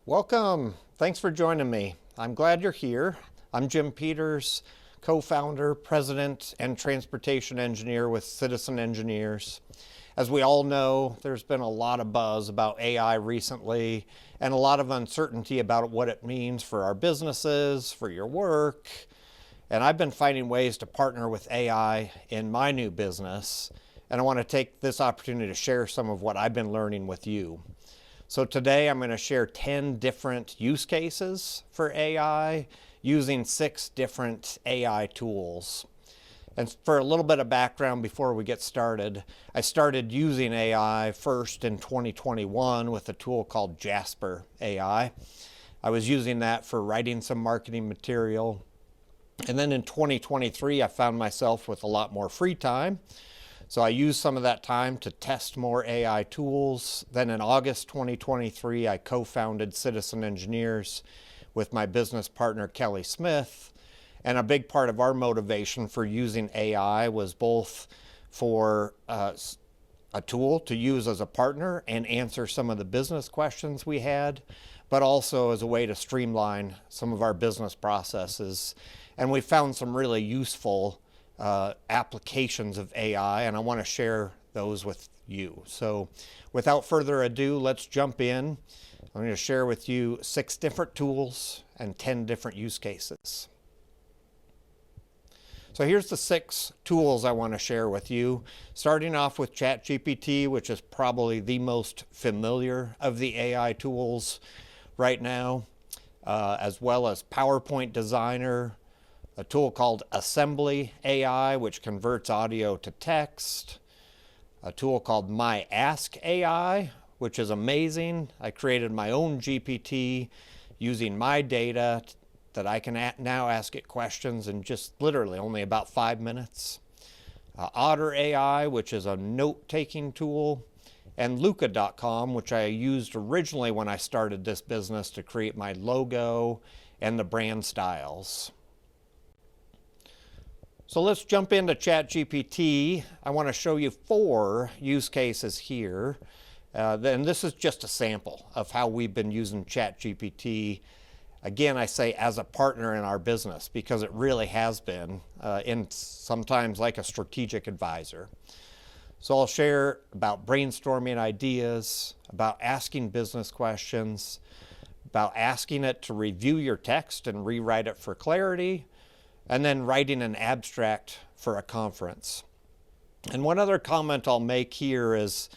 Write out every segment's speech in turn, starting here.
Welcome. Thanks for joining me. I'm glad you're here. I'm Jim Peters, co-founder, president, and transportation engineer with Citizen Engineers. As we all know, there's been a lot of buzz about AI recently and a lot of uncertainty about what it means for our businesses, for your work. And I've been finding ways to partner with AI in my new business. And I want to take this opportunity to share some of what I've been learning with you. So today I'm going to share 10 different use cases for AI using 6 different AI tools. And for a little bit of background before we get started, I started using AI first in 2021 with a tool called Jasper AI. I was using that for writing some marketing material. And then in 2023, I found myself with a lot more free time. So I used some of that time to test more AI tools. Then in August 2023, I co-founded Citizen Engineers with my business partner, Kelly Smith. And a big part of our motivation for using AI was both for a tool to use as a partner and answer some of the business questions we had, but also as a way to streamline some of our business processes. And we found some really useful applications of AI, and I want to share those with you. So without further ado, let's jump in. I'm going to share with you 6 different tools and 10 different use cases. So here's the 6 tools I want to share with you, starting off with ChatGPT, which is probably the most familiar of the AI tools right now, as well as PowerPoint Designer, a tool called Assembly AI, which converts audio to text, a tool called My Ask AI, which is amazing. I created my own GPT using my data that I can now ask it questions in just literally only about 5 minutes. Otter AI, which is a note-taking tool, and Luca.com, which I used originally when I started this business to create my logo and the brand styles. So let's jump into ChatGPT. I want to show you 4 use cases here. And this is just a sample of how we've been using ChatGPT. Again, I say as a partner in our business because it really has been in sometimes like a strategic advisor. So I'll share about brainstorming ideas, about asking business questions, about asking it to review your text and rewrite it for clarity, and then writing an abstract for a conference. And one other comment I'll make here is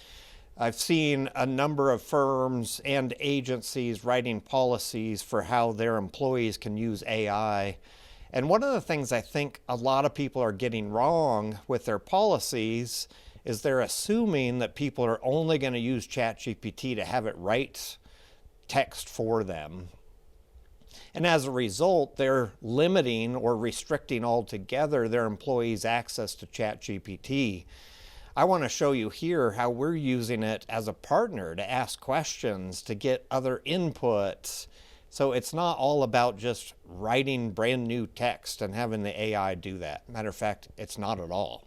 I've seen a number of firms and agencies writing policies for how their employees can use AI. And one of the things I think a lot of people are getting wrong with their policies is they're assuming that people are only going to use ChatGPT to have it write text for them. And as a result, they're limiting or restricting altogether their employees' access to ChatGPT. I want to show you here how we're using it as a partner to ask questions, to get other input. So it's not all about just writing brand new text and having the AI do that. Matter of fact, it's not at all.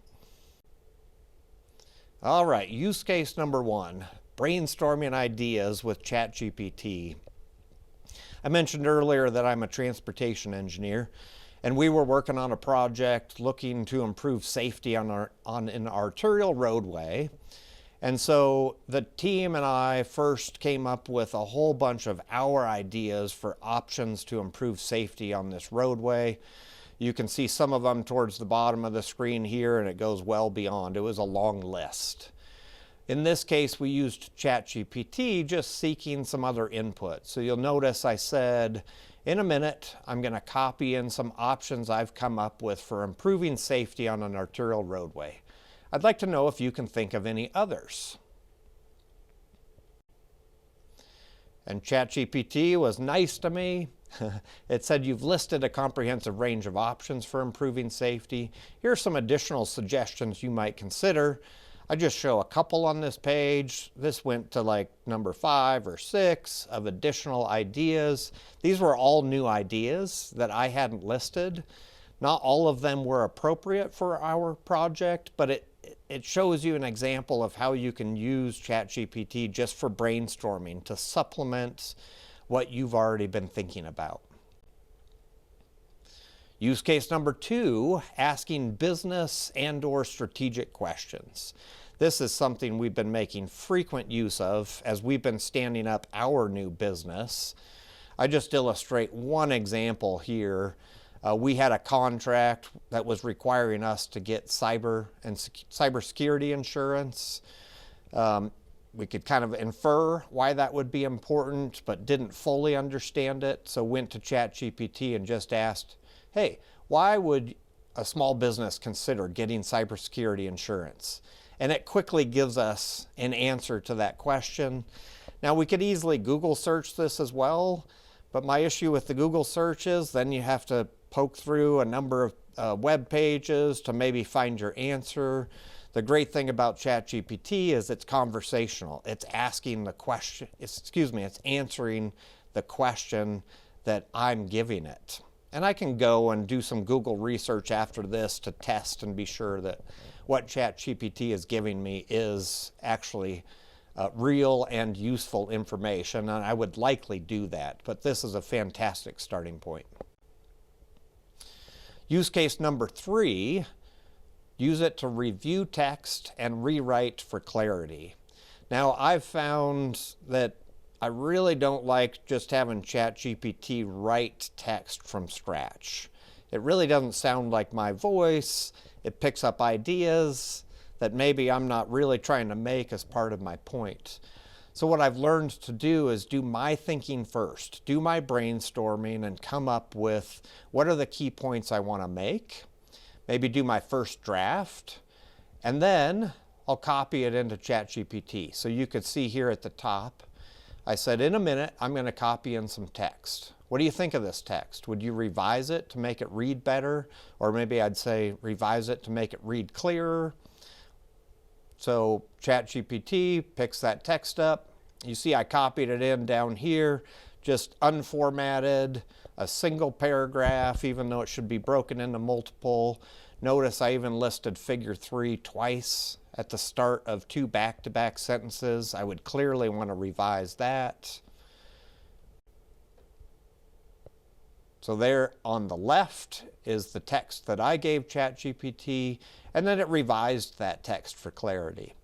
All right, use case number 1, brainstorming ideas with ChatGPT. I mentioned earlier that I'm a transportation engineer, and we were working on a project looking to improve safety on an arterial roadway. And so the team and I first came up with a whole bunch of our ideas for options to improve safety on this roadway. You can see some of them towards the bottom of the screen here, and it goes well beyond. It was a long list. In this case, we used ChatGPT, just seeking some other input. So you'll notice I said, in a minute, I'm going to copy in some options I've come up with for improving safety on an arterial roadway. I'd like to know if you can think of any others. And ChatGPT was nice to me. It said, you've listed a comprehensive range of options for improving safety. Here are some additional suggestions you might consider. I just show a couple on this page. This went to like number 5 or 6 of additional ideas. These were all new ideas that I hadn't listed. Not all of them were appropriate for our project, but it shows you an example of how you can use ChatGPT just for brainstorming to supplement what you've already been thinking about. Use case number 2, asking business and/or strategic questions. This is something we've been making frequent use of as we've been standing up our new business. I just illustrate one example here. We had a contract that was requiring us to get cybersecurity insurance. We could kind of infer why that would be important, but didn't fully understand it. So went to ChatGPT and just asked, hey, why would a small business consider getting cybersecurity insurance? And it quickly gives us an answer to that question. Now we could easily Google search this as well, but my issue with the Google search is then you have to poke through a number of web pages to maybe find your answer. The great thing about ChatGPT is it's conversational. It's asking the question, it's answering the question that I'm giving it. And I can go and do some Google research after this to test and be sure that what ChatGPT is giving me is actually real and useful information, and I would likely do that, but this is a fantastic starting point. Use case number 3, use it to review text and rewrite for clarity. Now, I've found that I really don't like just having ChatGPT write text from scratch. It really doesn't sound like my voice. It picks up ideas that maybe I'm not really trying to make as part of my point. So what I've learned to do is do my thinking first, do my brainstorming and come up with what are the key points I want to make, maybe do my first draft, and then I'll copy it into ChatGPT. So you could see here at the top, I said, in a minute, I'm going to copy in some text. What do you think of this text? Would you revise it to make it read better? Or maybe I'd say revise it to make it read clearer. So ChatGPT picks that text up. You see I copied it in down here, just unformatted, a single paragraph, even though it should be broken into multiple. Notice I even listed figure 3 twice at the start of 2 back-to-back sentences. I would clearly want to revise that. So there on the left is the text that I gave ChatGPT, and then it revised that text for clarity.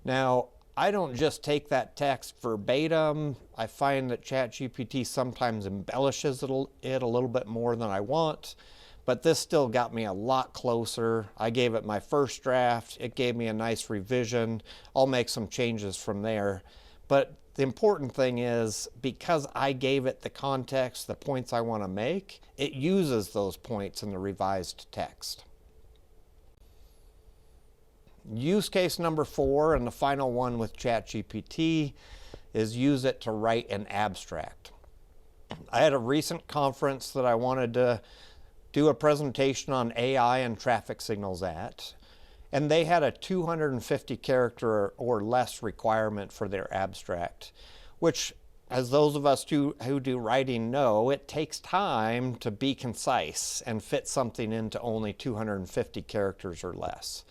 Now, I don't just take that text verbatim. I find that ChatGPT sometimes embellishes it a little bit more than I want, but this still got me a lot closer. I gave it my first draft. It gave me a nice revision. I'll make some changes from there. But the important thing is, because I gave it the context, the points I want to make, it uses those points in the revised text. Use case number 4, and the final one with ChatGPT, is use it to write an abstract. I had a recent conference that I wanted to do a presentation on AI and traffic signals at, and they had a 250 character or less requirement for their abstract, which, as those of us who do writing know, it takes time to be concise and fit something into only 250 characters or less.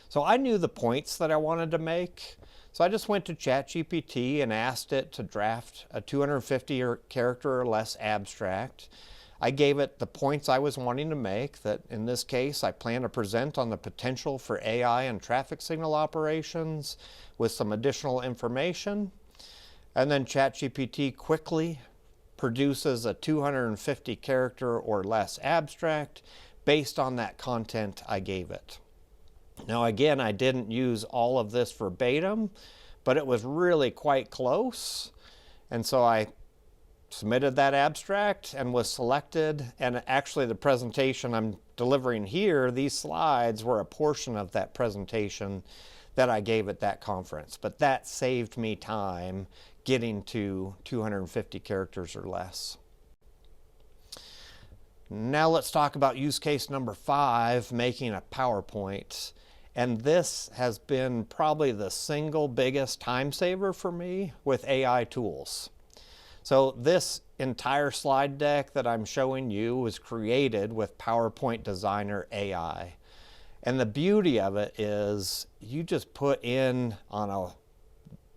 So I knew the points that I wanted to make, so I just went to ChatGPT and asked it to draft a 250 character or less abstract. I gave it the points I was wanting to make, that in this case I plan to present on the potential for AI and traffic signal operations with some additional information. And then ChatGPT quickly produces a 250 character or less abstract based on that content I gave it. Now again, I didn't use all of this verbatim, but it was really quite close. And so I submitted that abstract and was selected, and actually the presentation I'm delivering here, these slides were a portion of that presentation that I gave at that conference, but that saved me time getting to 250 characters or less. Now let's talk about use case number 5, making a PowerPoint. And this has been probably the single biggest time saver for me with AI tools. So this entire slide deck that I'm showing you was created with PowerPoint Designer AI. And the beauty of it is you just put in on a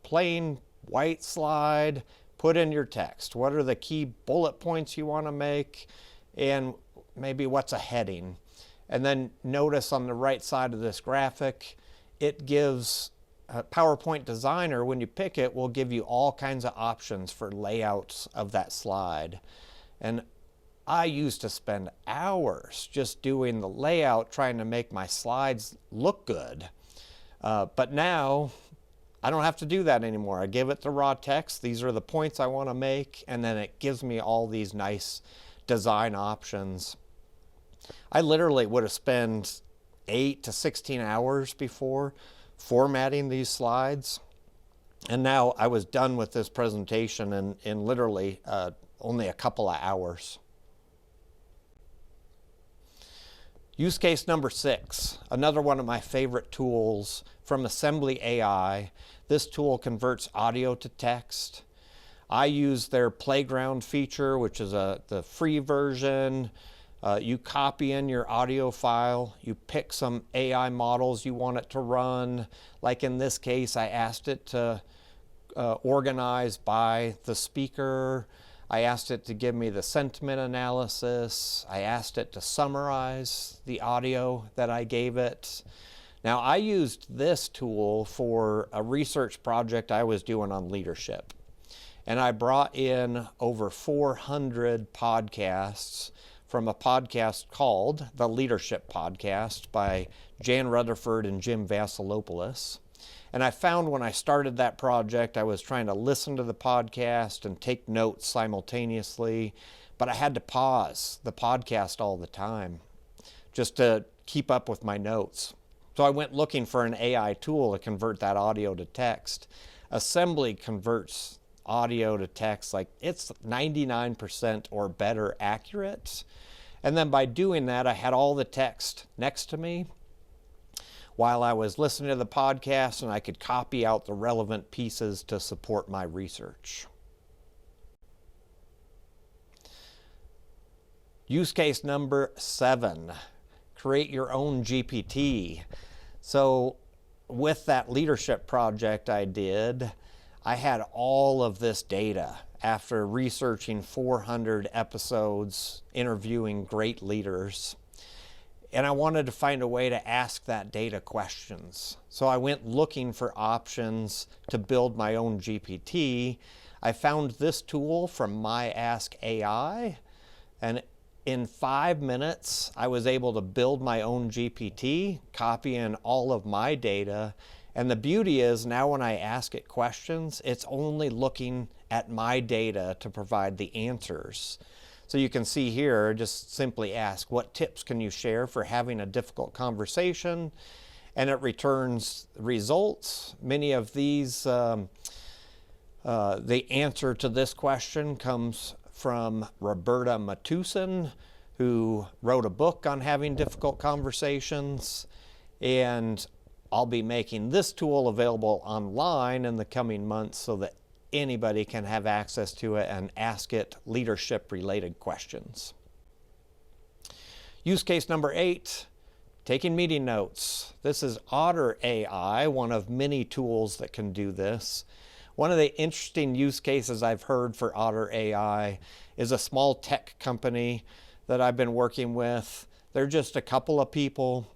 plain white slide, put in your text. What are the key bullet points you want to make, and maybe what's a heading? And then notice on the right side of this graphic, it gives PowerPoint Designer, when you pick it, will give you all kinds of options for layouts of that slide. And I used to spend hours just doing the layout, trying to make my slides look good. But now I don't have to do that anymore. I give it the raw text. These are the points I want to make, and then it gives me all these nice design options. I literally would have spent 8 to 16 hours before formatting these slides. And now I was done with this presentation in literally only a couple of hours. Use case number 6, another one of my favorite tools from Assembly AI. This tool converts audio to text. I use their Playground feature, which is the free version. You copy in your audio file, you pick some AI models you want it to run. Like in this case, I asked it to organize by the speaker. I asked it to give me the sentiment analysis. I asked it to summarize the audio that I gave it. Now, I used this tool for a research project I was doing on leadership. And I brought in over 400 podcasts from a podcast called The Leadership Podcast by Jan Rutherford and Jim Vasilopoulos. And I found when I started that project, I was trying to listen to the podcast and take notes simultaneously, but I had to pause the podcast all the time just to keep up with my notes. So I went looking for an AI tool to convert that audio to text. Assembly converts audio to text like it's 99% or better accurate. And then by doing that, I had all the text next to me while I was listening to the podcast, and I could copy out the relevant pieces to support my research. Use case number 7, create your own GPT. So with that leadership project I did, I had all of this data after researching 400 episodes, interviewing great leaders. And I wanted to find a way to ask that data questions. So I went looking for options to build my own GPT. I found this tool from MyAskAI, and in 5 minutes, I was able to build my own GPT, copy in all of my data. And the beauty is now when I ask it questions, it's only looking at my data to provide the answers. So you can see here, just simply ask, what tips can you share for having a difficult conversation? And it returns results. Many of these, the answer to this question comes from Roberta Matuson, who wrote a book on having difficult conversations. And I'll be making this tool available online in the coming months so that anybody can have access to it and ask it leadership-related questions. Use case number 8, taking meeting notes. This is Otter AI, one of many tools that can do this. One of the interesting use cases I've heard for Otter AI is a small tech company that I've been working with. They're just a couple of people,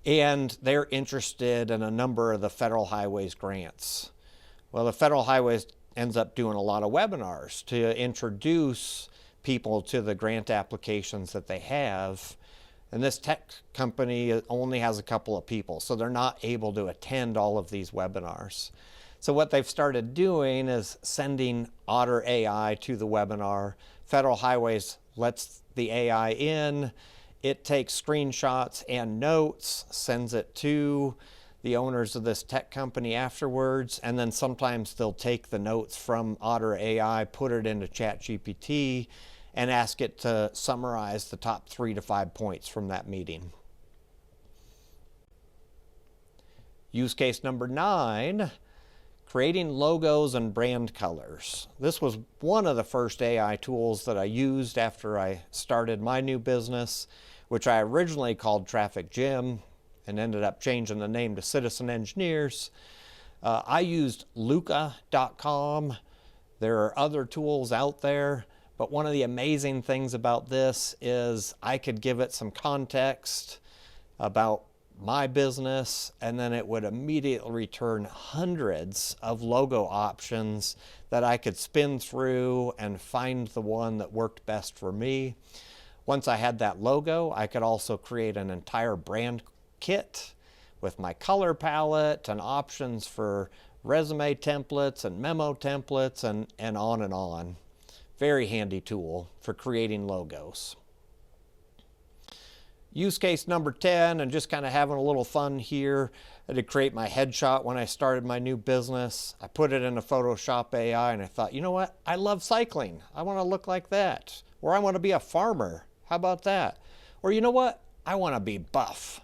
and they're interested in a number of the federal highways grants. Well, the Federal Highways ends up doing a lot of webinars to introduce people to the grant applications that they have. And this tech company only has a couple of people, so they're not able to attend all of these webinars. So what they've started doing is sending Otter AI to the webinar. Federal Highways lets the AI in. It takes screenshots and notes, sends it to the owners of this tech company afterwards, and then sometimes they'll take the notes from Otter AI, put it into ChatGPT, and ask it to summarize the top 3 to 5 points from that meeting. Use case number 9, creating logos and brand colors. This was one of the first AI tools that I used after I started my new business, which I originally called Traffic Jim, and ended up changing the name to Citizen Engineers. I used Looka.com There are other tools out there, but one of the amazing things about this is I could give it some context about my business, and then it would immediately return hundreds of logo options that I could spin through and find the one that worked best for me. Once I had that logo, I could also create an entire brand kit with my color palette and options for resume templates and memo templates and on and on. Very handy tool for creating logos. Use case number 10, and just kind of having a little fun here. I did create my headshot when I started my new business. I put it into Photoshop AI and I thought, you know what? I love cycling. I want to look like that. Or I want to be a farmer. How about that? Or you know what? I want to be buff.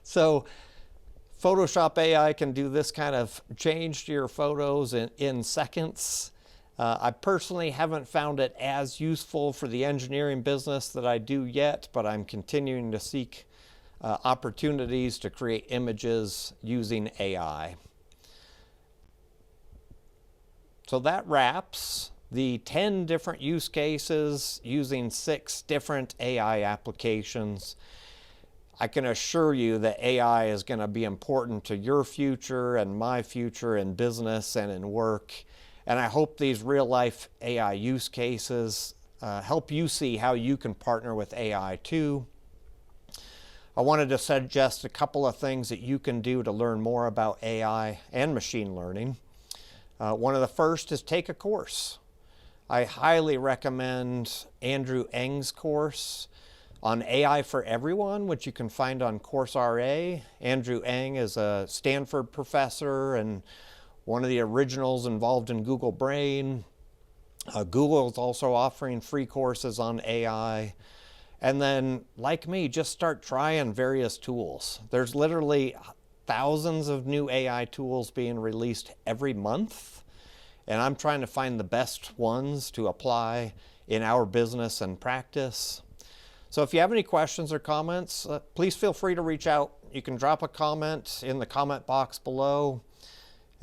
So Photoshop AI can do this kind of change to your photos in seconds. I personally haven't found it as useful for the engineering business that I do yet, but I'm continuing to seek opportunities to create images using AI. So that wraps the 10 different use cases using 6 different AI applications. I can assure you that AI is going to be important to your future and my future in business and in work. And I hope these real-life AI use cases help you see how you can partner with AI too. I wanted to suggest a couple of things that you can do to learn more about AI and machine learning. One of the first is take a course. I highly recommend Andrew Ng's course on AI for Everyone, which you can find on Coursera. Andrew Ng is a Stanford professor and one of the originals involved in Google Brain. Google is also offering free courses on AI. And then, like me, just start trying various tools. There's literally thousands of new AI tools being released every month. And I'm trying to find the best ones to apply in our business and practice. So if you have any questions or comments, please feel free to reach out. You can drop a comment in the comment box below.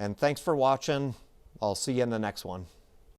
And thanks for watching. I'll see you in the next one.